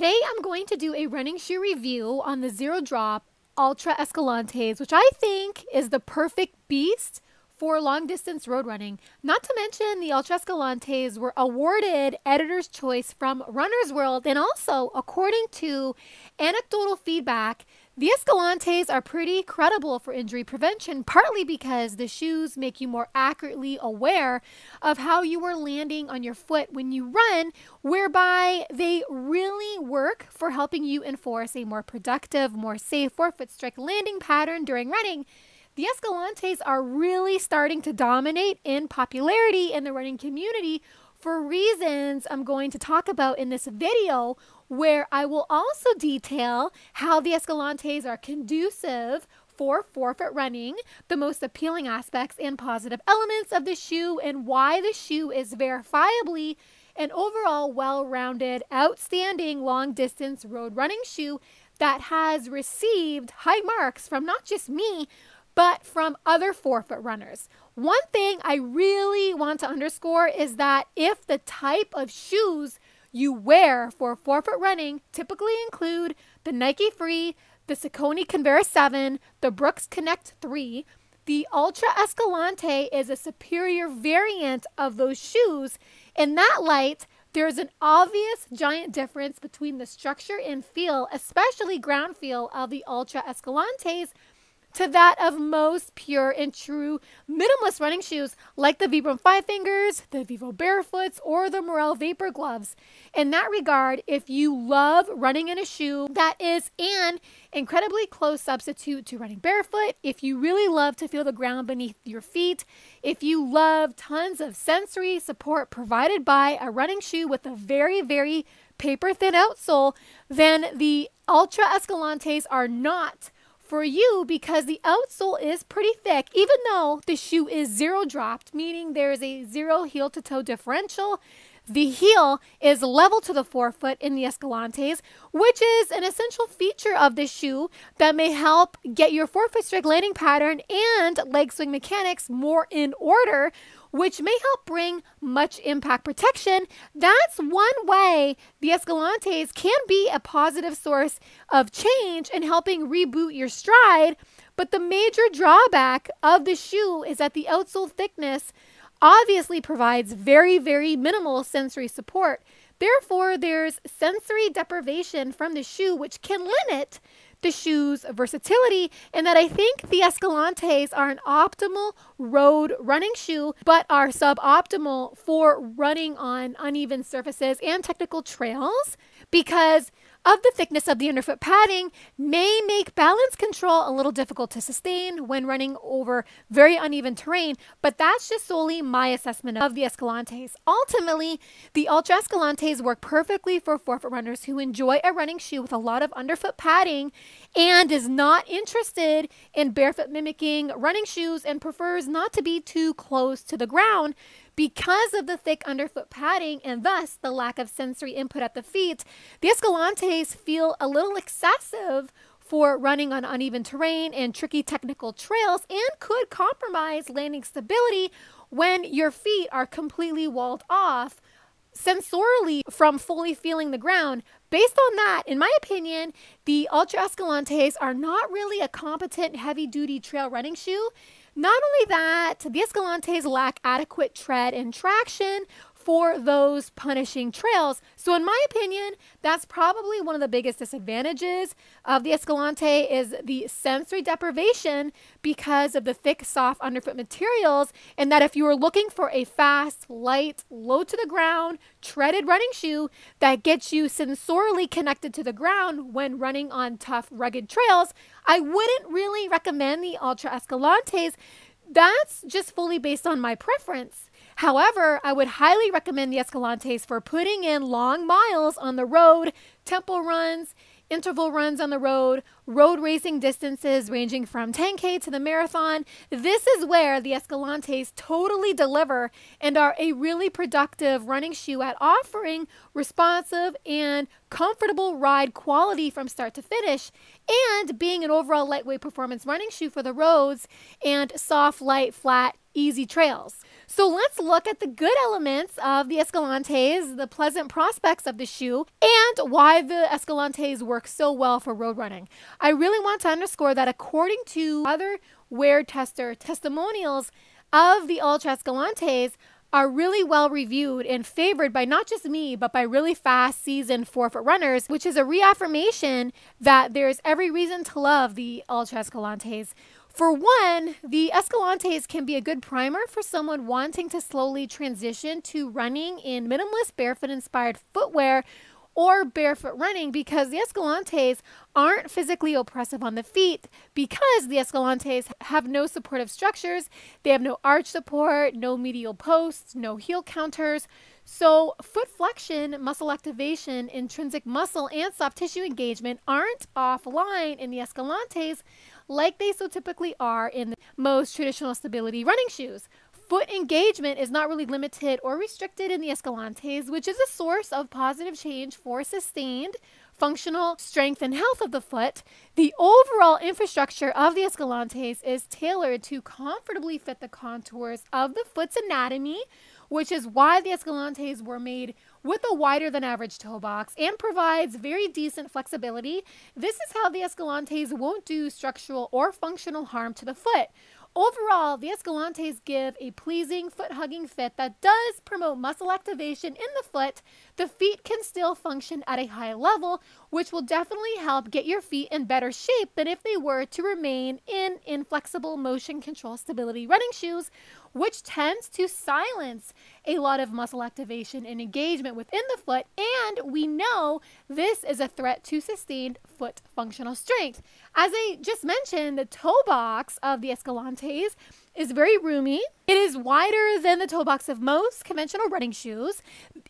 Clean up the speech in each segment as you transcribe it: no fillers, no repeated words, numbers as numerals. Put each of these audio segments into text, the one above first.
Today I'm going to do a running shoe review on the Zero Drop Altra Escalantes, which I think is the perfect beast for long distance road running. Not to mention the Altra Escalantes were awarded Editor's Choice from Runner's World, and also according to anecdotal feedback, the Escalantes are pretty credible for injury prevention, partly because the shoes make you more accurately aware of how you are landing on your foot when you run, whereby they really work for helping you enforce a more productive, more safe forefoot strike landing pattern during running. The Escalantes are really starting to dominate in popularity in the running community for reasons I'm going to talk about in this video, where I will also detail how the Escalantes are conducive for forefoot running, the most appealing aspects and positive elements of the shoe, and why the shoe is verifiably an overall well-rounded, outstanding long-distance road running shoe that has received high marks from not just me, but from other forefoot runners. One thing I really want to underscore is that if the type of shoes you wear for forefoot running typically include the Nike Free, the Saucony Converse 7, the Brooks Connect 3, the Altra Escalante is a superior variant of those shoes. In that light, there's an obvious giant difference between the structure and feel, especially ground feel, of the Altra Escalantes to that of most pure and true minimalist running shoes like the Vibram Five Fingers, the Vivo Barefoots, or the Morel Vapor Gloves. In that regard, if you love running in a shoe that is an incredibly close substitute to running barefoot, if you really love to feel the ground beneath your feet, if you love tons of sensory support provided by a running shoe with a very, very paper-thin outsole, then the Altra Escalantes are not for you, because the outsole is pretty thick, even though the shoe is zero dropped, meaning there's a zero heel to toe differential. The heel is level to the forefoot in the Escalantes, which is an essential feature of this shoe that may help get your forefoot strike landing pattern and leg swing mechanics more in order, which may help bring much impact protection. That's one way the Escalantes can be a positive source of change in helping reboot your stride. But the major drawback of the shoe is that the outsole thickness obviously provides very, very minimal sensory support. Therefore, there's sensory deprivation from the shoe, which can limit the shoe's versatility, and that I think the Escalantes are an optimal road running shoe, but are suboptimal for running on uneven surfaces and technical trails, because of the thickness of the underfoot padding may make balance control a little difficult to sustain when running over very uneven terrain. But that's just solely my assessment of the Escalantes. Ultimately, the Altra Escalantes work perfectly for forefoot runners who enjoy a running shoe with a lot of underfoot padding and is not interested in barefoot mimicking running shoes and prefers not to be too close to the ground. Because of the thick underfoot padding and thus the lack of sensory input at the feet, the Escalantes feel a little excessive for running on uneven terrain and tricky technical trails, and could compromise landing stability when your feet are completely walled off sensorially from fully feeling the ground. Based on that, in my opinion, the Altra Escalantes are not really a competent heavy-duty trail running shoe. Not only that, the Escalantes lack adequate tread and traction for those punishing trails. So in my opinion, that's probably one of the biggest disadvantages of the Escalante, is the sensory deprivation because of the thick, soft underfoot materials, and that if you are looking for a fast, light, low to the ground, treaded running shoe that gets you sensorially connected to the ground when running on tough, rugged trails, I wouldn't really recommend the Altra Escalantes. That's just fully based on my preference. However, I would highly recommend the Escalantes for putting in long miles on the road, tempo runs, interval runs on the road racing distances ranging from 10K to the marathon. This is where the Escalantes totally deliver and are a really productive running shoe at offering responsive and comfortable ride quality from start to finish, and being an overall lightweight performance running shoe for the roads and soft, light, flat easy trails. So let's look at the good elements of the Escalantes, the pleasant prospects of the shoe, and why the Escalantes work so well for road running. I really want to underscore that according to other wear tester testimonials of the Altra Escalantes, are really well reviewed and favored by not just me, but by really fast seasoned forefoot runners, which is a reaffirmation that there's every reason to love the Altra Escalantes. For one, the Escalantes can be a good primer for someone wanting to slowly transition to running in minimalist barefoot-inspired footwear or barefoot running, because the Escalantes aren't physically oppressive on the feet, because the Escalantes have no supportive structures. They have no arch support, no medial posts, no heel counters. So foot flexion, muscle activation, intrinsic muscle, and soft tissue engagement aren't offline in the Escalantes like they so typically are in the most traditional stability running shoes. Foot engagement is not really limited or restricted in the Escalantes, which is a source of positive change for sustained functional strength and health of the foot. The overall infrastructure of the Escalantes is tailored to comfortably fit the contours of the foot's anatomy, which is why the Escalantes were made with a wider than average toe box and provides very decent flexibility. This is how the Escalantes won't do structural or functional harm to the foot. Overall, the Escalantes give a pleasing foot-hugging fit that does promote muscle activation in the foot. The feet can still function at a high level, which will definitely help get your feet in better shape than if they were to remain in inflexible motion control stability running shoes, which tends to silence a lot of muscle activation and engagement within the foot, and we know this is a threat to sustained foot functional strength. As I just mentioned, the toe box of the Escalantes is very roomy. It is wider than the toe box of most conventional running shoes.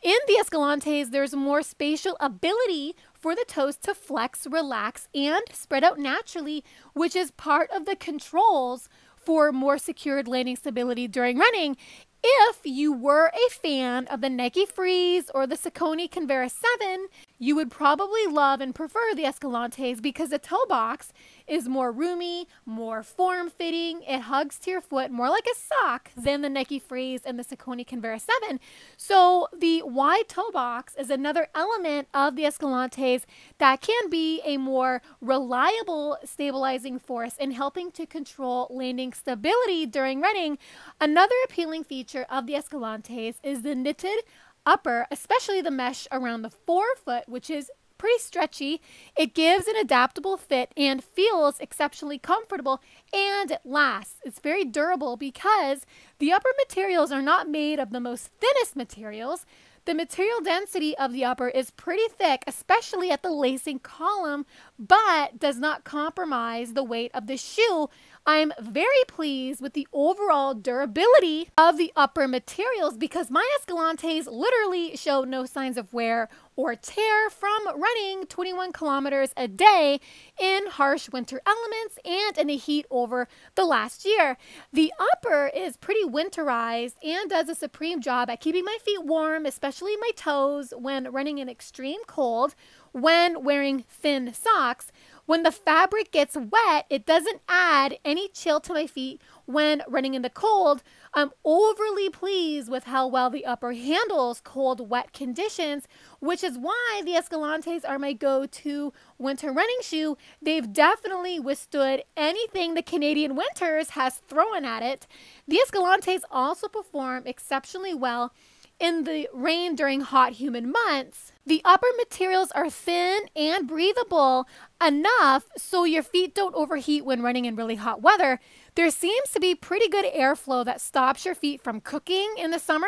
In the Escalantes, there's more spatial ability for the toes to flex, relax, and spread out naturally, which is part of the controls for more secured landing stability during running. If you were a fan of the Nike Freeze or the Saucony Converse 7, you would probably love and prefer the Escalantes because the toe box is more roomy, more form-fitting. It hugs to your foot more like a sock than the Nike Freeze and the Saucony Converse 7. So the wide toe box is another element of the Escalantes that can be a more reliable stabilizing force in helping to control landing stability during running. Another appealing feature of the Escalantes is the knitted upper, especially the mesh around the forefoot, which is pretty stretchy. It gives an adaptable fit and feels exceptionally comfortable, and it lasts. It's very durable because the upper materials are not made of the most thinnest materials. The material density of the upper is pretty thick, especially at the lacing column, but does not compromise the weight of the shoe. I'm very pleased with the overall durability of the upper materials because my Escalantes literally show no signs of wear or tear from running 21 kilometers a day in harsh winter elements and in the heat over the last year. The upper is pretty winterized and does a supreme job at keeping my feet warm, especially my toes when running in extreme cold, when wearing thin socks. When the fabric gets wet, it doesn't add any chill to my feet when running in the cold. I'm overly pleased with how well the upper handles cold, wet conditions, which is why the Escalantes are my go-to winter running shoe. They've definitely withstood anything the Canadian winters has thrown at it. The Escalantes also perform exceptionally well in the rain during hot, humid months. The upper materials are thin and breathable enough so your feet don't overheat when running in really hot weather. There seems to be pretty good airflow that stops your feet from cooking in the summer.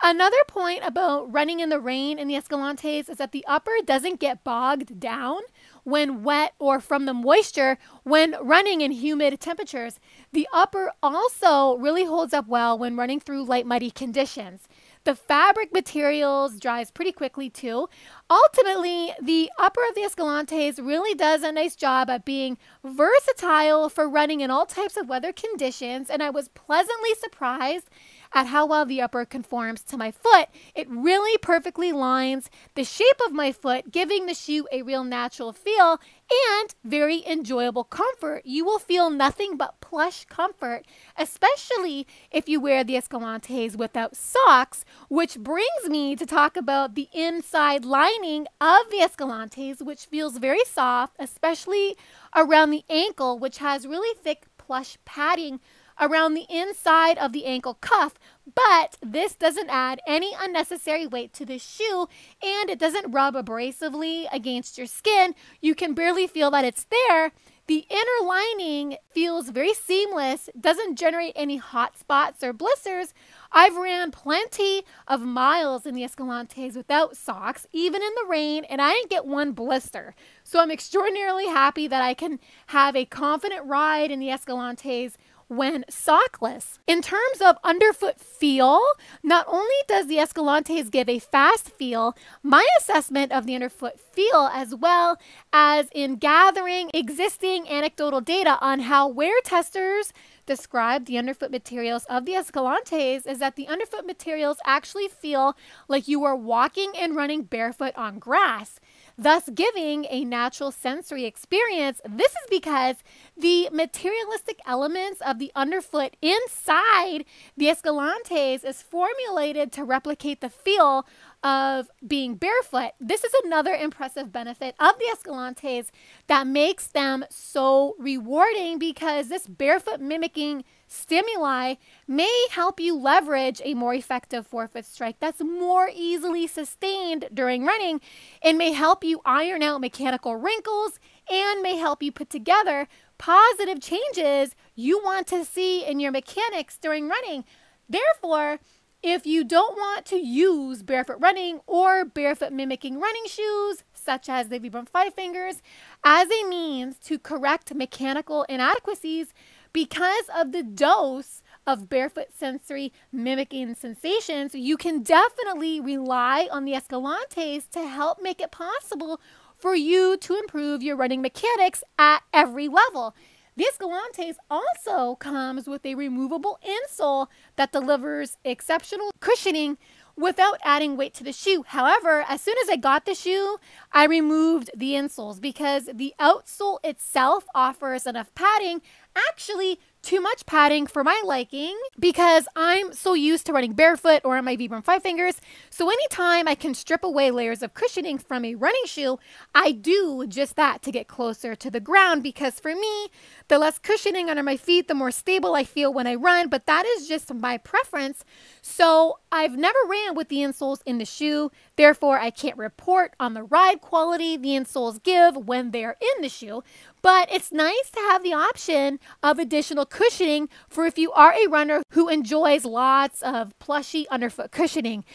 Another point about running in the rain in the Escalantes is that the upper doesn't get bogged down when wet or from the moisture when running in humid temperatures. The upper also really holds up well when running through light, muddy conditions. The fabric materials dries pretty quickly too. Ultimately, the upper of the Escalantes really does a nice job at being versatile for running in all types of weather conditions, and I was pleasantly surprised at how well the upper conforms to my foot. It really perfectly lines the shape of my foot, giving the shoe a real natural feel and very enjoyable comfort. You will feel nothing but plush comfort, especially if you wear the Escalantes without socks, which brings me to talk about the inside lining of the Escalantes, which feels very soft, especially around the ankle, which has really thick plush padding around the inside of the ankle cuff. But this doesn't add any unnecessary weight to the shoe, and it doesn't rub abrasively against your skin. You can barely feel that it's there. The inner lining feels very seamless, doesn't generate any hot spots or blisters. I've ran plenty of miles in the Escalantes without socks, even in the rain, and I didn't get one blister. So I'm extraordinarily happy that I can have a confident ride in the Escalantes when sockless. In terms of underfoot feel, not only does the Escalantes give a fast feel, my assessment of the underfoot feel, as well as in gathering existing anecdotal data on how wear testers describe the underfoot materials of the Escalantes, is that the underfoot materials actually feel like you are walking and running barefoot on grass, thus giving a natural sensory experience. This is because the materialistic elements of the underfoot inside the Escalantes is formulated to replicate the feel of being barefoot. This is another impressive benefit of the Escalantes that makes them so rewarding, because this barefoot mimicking stimuli may help you leverage a more effective forefoot strike that's more easily sustained during running, and may help you iron out mechanical wrinkles, and may help you put together positive changes you want to see in your mechanics during running. Therefore, if you don't want to use barefoot running or barefoot mimicking running shoes, such as the Vibram Five Fingers, as a means to correct mechanical inadequacies because of the dose of barefoot sensory mimicking sensations, you can definitely rely on the Escalantes to help make it possible for you to improve your running mechanics at every level. The Escalantes also comes with a removable insole that delivers exceptional cushioning without adding weight to the shoe. However, as soon as I got the shoe, I removed the insoles because the outsole itself offers enough padding, actually too much padding for my liking, because I'm so used to running barefoot or on my Vibram Five Fingers. So anytime I can strip away layers of cushioning from a running shoe, I do just that to get closer to the ground, because for me, the less cushioning under my feet, the more stable I feel when I run, but that is just my preference. So I've never ran with the insoles in the shoe, therefore I can't report on the ride quality the insoles give when they're in the shoe. But it's nice to have the option of additional cushioning for if you are a runner who enjoys lots of plushy underfoot cushioning.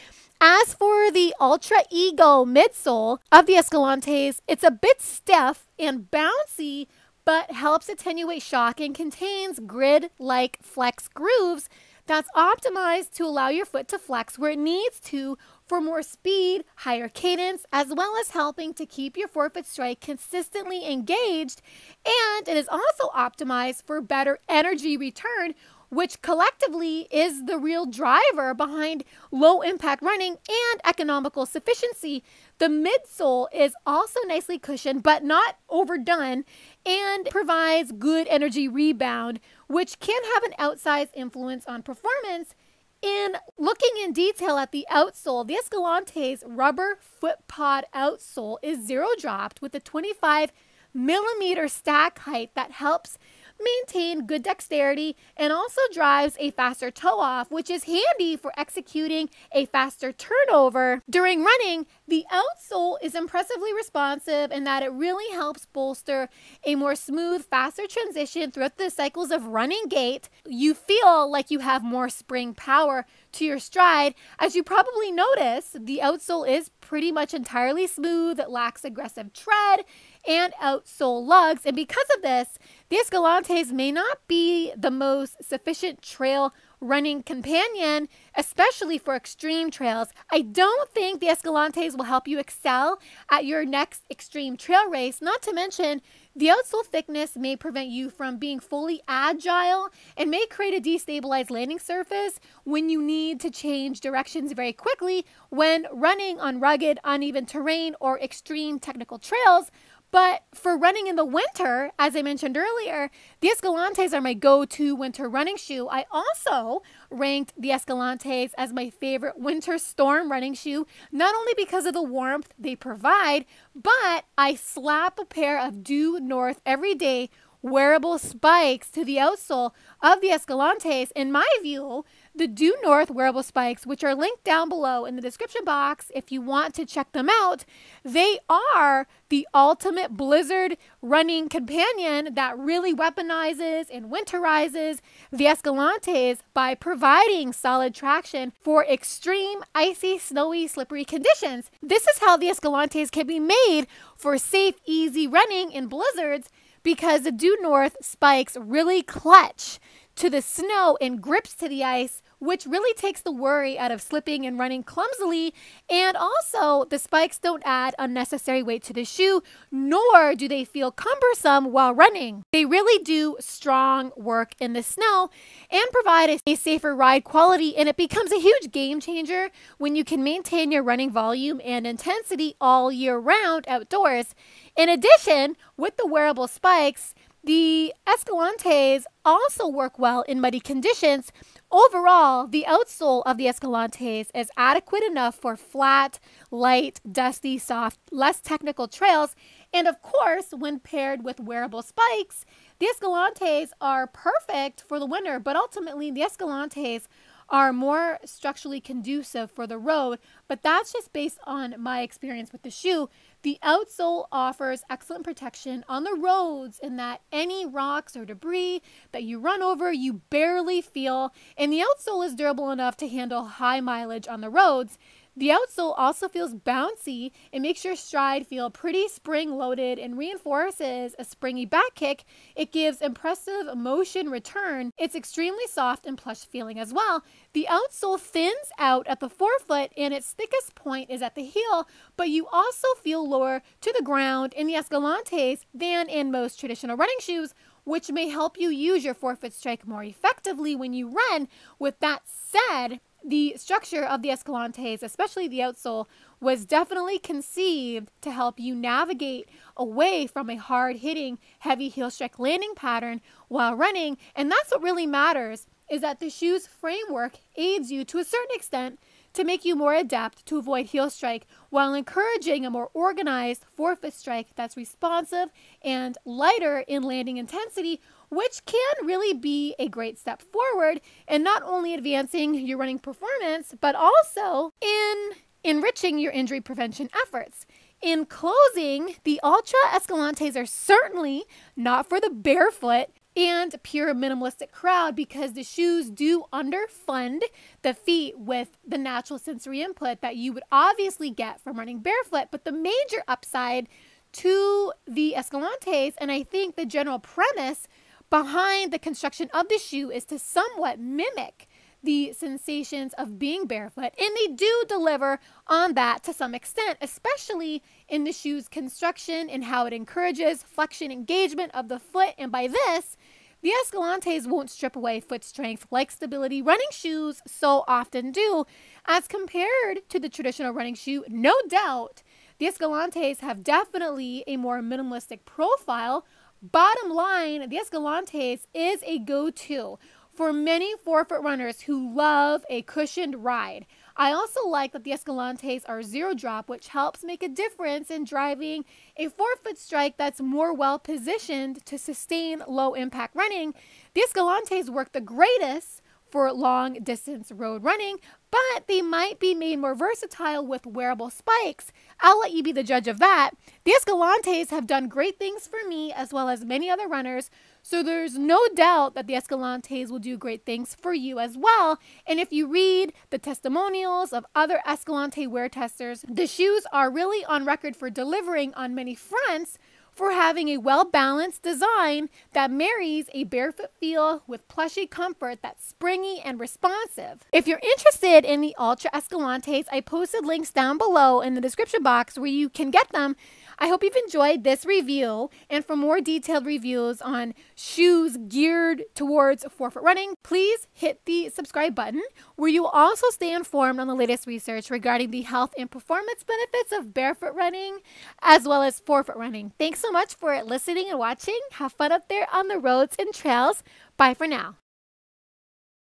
As for the Ultra Ego midsole of the Escalantes, it's a bit stiff and bouncy, but helps attenuate shock and contains grid-like flex grooves that's optimized to allow your foot to flex where it needs to for more speed, higher cadence, as well as helping to keep your forefoot strike consistently engaged. And it is also optimized for better energy return, which collectively is the real driver behind low impact running and economical sufficiency. The midsole is also nicely cushioned, but not overdone, and provides good energy rebound, which can have an outsized influence on performance. In looking in detail at the outsole, the Escalantes rubber foot pod outsole is zero dropped with a 25mm stack height that helps maintain good dexterity and also drives a faster toe off, which is handy for executing a faster turnover. During running, the outsole is impressively responsive in that it really helps bolster a more smooth, faster transition throughout the cycles of running gait. You feel like you have more spring power to your stride. As you probably notice, the outsole is pretty much entirely smooth, it lacks aggressive tread and outsole lugs, and because of this, the Escalantes may not be the most sufficient trail running companion, especially for extreme trails. I don't think the Escalantes will help you excel at your next extreme trail race, not to mention the outsole thickness may prevent you from being fully agile and may create a destabilized landing surface when you need to change directions very quickly when running on rugged, uneven terrain or extreme technical trails. But for running in the winter, as I mentioned earlier, the Escalantes are my go-to winter running shoe. I also ranked the Escalantes as my favorite winter storm running shoe, not only because of the warmth they provide, but I slap a pair of Due North every day wearable spikes to the outsole of the Escalantes. In my view, the Due North wearable spikes, which are linked down below in the description box if you want to check them out, they are the ultimate blizzard running companion that really weaponizes and winterizes the Escalantes by providing solid traction for extreme icy, snowy, slippery conditions. This is how the Escalantes can be made for safe, easy running in blizzards, because the Due North spikes really clutch to the snow and grips to the ice, which really takes the worry out of slipping and running clumsily. And also, the spikes don't add unnecessary weight to the shoe, nor do they feel cumbersome while running. They really do strong work in the snow and provide a safer ride quality, and it becomes a huge game changer when you can maintain your running volume and intensity all year round outdoors. In addition, with the wearable spikes, the Escalantes also work well in muddy conditions. Overall, the outsole of the Escalantes is adequate enough for flat, light, dusty, soft, less technical trails. And of course, when paired with wearable spikes, the Escalantes are perfect for the winter, but ultimately the Escalantes are more structurally conducive for the road, but that's just based on my experience with the shoe. The outsole offers excellent protection on the roads in that any rocks or debris that you run over, you barely feel, and the outsole is durable enough to handle high mileage on the roads. The outsole also feels bouncy. It makes your stride feel pretty spring-loaded and reinforces a springy back kick. It gives impressive motion return. It's extremely soft and plush feeling as well. The outsole thins out at the forefoot and its thickest point is at the heel, but you also feel lower to the ground in the Escalantes than in most traditional running shoes, which may help you use your forefoot strike more effectively when you run. With that said, the structure of the Escalantes, especially the outsole, was definitely conceived to help you navigate away from a hard-hitting, heavy heel strike landing pattern while running. And that's what really matters, is that the shoe's framework aids you to a certain extent to make you more adept to avoid heel strike while encouraging a more organized forefoot strike that's responsive and lighter in landing intensity, which can really be a great step forward in not only advancing your running performance, but also in enriching your injury prevention efforts. In closing, the Altra Escalantes are certainly not for the barefoot and pure minimalistic crowd, because the shoes do underfund the feet with the natural sensory input that you would obviously get from running barefoot. But the major upside to the Escalantes, and I think the general premise behind the construction of the shoe, is to somewhat mimic the sensations of being barefoot, and they do deliver on that to some extent, especially in the shoe's construction and how it encourages flexion engagement of the foot. And by this, the Escalantes won't strip away foot strength like stability running shoes so often do. As compared to the traditional running shoe, no doubt, the Escalantes have definitely a more minimalistic profile. Bottom line, the Escalantes is a go-to for many forefoot runners who love a cushioned ride. I also like that the Escalantes are zero drop, which helps make a difference in driving a forefoot strike that's more well positioned to sustain low impact running. The Escalantes work the greatest for long distance road running, but they might be made more versatile with wearable spikes. I'll let you be the judge of that. The Escalantes have done great things for me as well as many other runners, so there's no doubt that the Escalantes will do great things for you as well. And if you read the testimonials of other Escalante wear testers, the shoes are really on record for delivering on many fronts for having a well-balanced design that marries a barefoot feel with plushy comfort that's springy and responsive. If you're interested in the Altra Escalantes, I posted links down below in the description box where you can get them. I hope you've enjoyed this review, and for more detailed reviews on shoes geared towards forefoot running, please hit the subscribe button, where you will also stay informed on the latest research regarding the health and performance benefits of barefoot running as well as forefoot running. Thanks so much for listening and watching. Have fun up there on the roads and trails. Bye for now.